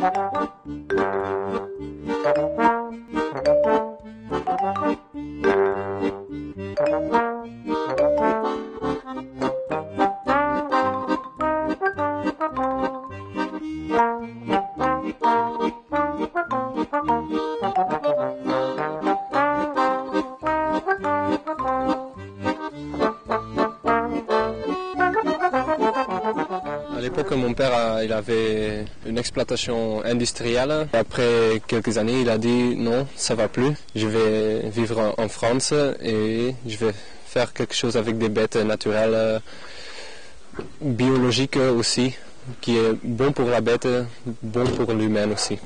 À l'époque, mon père il avait une exploitation industrielle. Après quelques années, il a dit non, ça va plus. Je vais vivre en France et je vais faire quelque chose avec des bêtes naturelles, biologiques aussi, qui est bon pour la bête, bon pour l'humain aussi.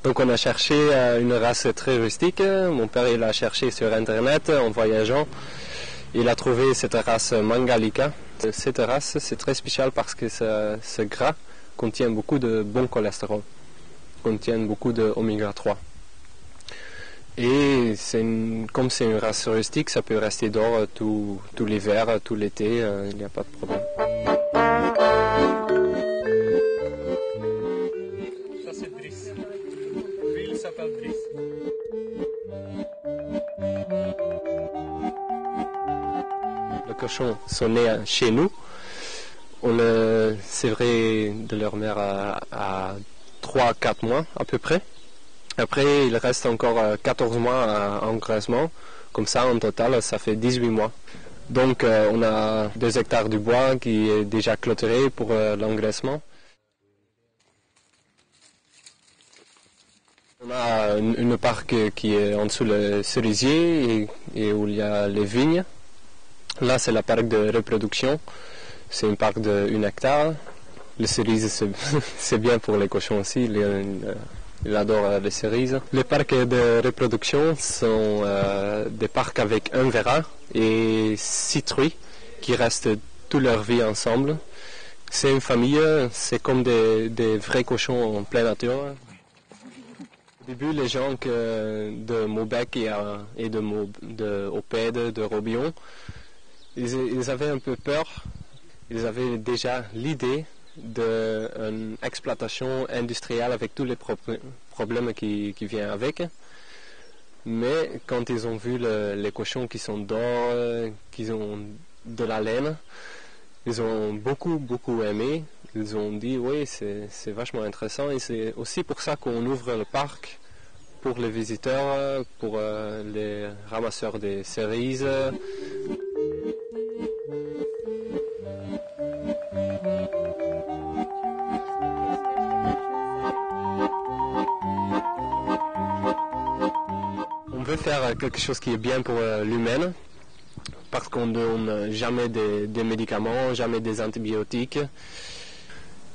Donc on a cherché une race très rustique. Mon père il a cherché sur internet en voyageant. Il a trouvé cette race Mangalica. Cette race c'est très spécial parce que ce gras contient beaucoup de bon cholestérol, contient beaucoup d'oméga 3. Et comme c'est une race rustique, ça peut rester dehors tout l'hiver, tout l'été, il n'y a pas de problème. Ça c'est Brice. Lui il s'appelle Brice. Les cochons sont nés chez nous. On est sévré de leur mère à 3-4 mois à peu près. Après, il reste encore 14 mois en engraissement. Comme ça, en total, ça fait 18 mois. Donc, on a 2 hectares de bois qui est déjà clôturé pour l'engraissement. On a une parc qui est en dessous le cerisier et où il y a les vignes. Là, c'est la parc de reproduction. C'est une parc de 1 hectare. Le cerise, c'est bien pour les cochons aussi. Il adore les cerises. Les parcs de reproduction sont des parcs avec 1 verra et 6 truies qui restent toute leur vie ensemble. C'est une famille, c'est comme des vrais cochons en pleine nature. Au début, les gens de Maubec et de Opède, de Robillon, ils avaient un peu peur. Ils avaient déjà l'idée d'une exploitation industrielle avec tous les problèmes qui viennent avec. Mais quand ils ont vu les cochons qui sont dehors, qui ont de la laine, ils ont beaucoup aimé. Ils ont dit oui, c'est vachement intéressant et c'est aussi pour ça qu'on ouvre le parc pour les visiteurs, pour les ramasseurs des cerises. On veut faire quelque chose qui est bien pour l'humain, parce qu'on ne donne jamais des médicaments, jamais des antibiotiques.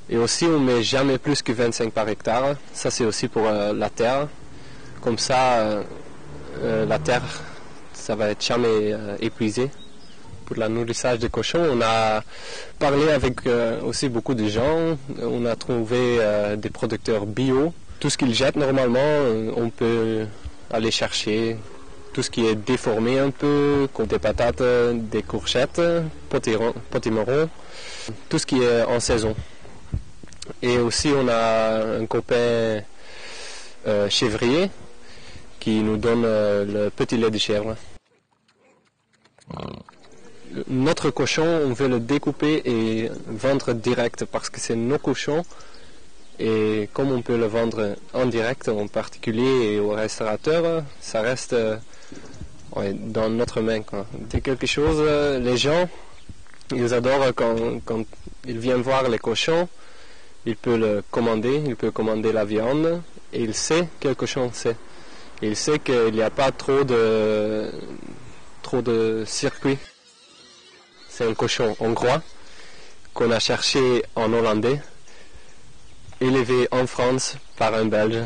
Et aussi, on ne met jamais plus que 25 par hectare. Ça, c'est aussi pour la terre. Comme ça, la terre, ça va être jamais épuisé. Pour le nourrissage des cochons, on a parlé avec aussi beaucoup de gens. On a trouvé des producteurs bio. Tout ce qu'ils jettent normalement, on peut aller chercher. Tout ce qui est déformé un peu, comme des patates, des courgettes, potimarron, tout ce qui est en saison. Et aussi on a un copain chèvrier qui nous donne le petit lait de chèvre. Notre cochon, on veut le découper et vendre direct parce que c'est nos cochons. Et comme on peut le vendre en direct, en particulier et au restaurateur, ça reste dans notre main, quoi. C'est quelque chose, les gens, ils adorent quand ils viennent voir les cochons, ils peuvent le commander, ils peuvent commander la viande et il sait quel cochon c'est. Il sait qu'il n'y a pas trop de circuits. C'est un cochon hongrois qu'on a cherché en hollandais, élevé en France par un Belge.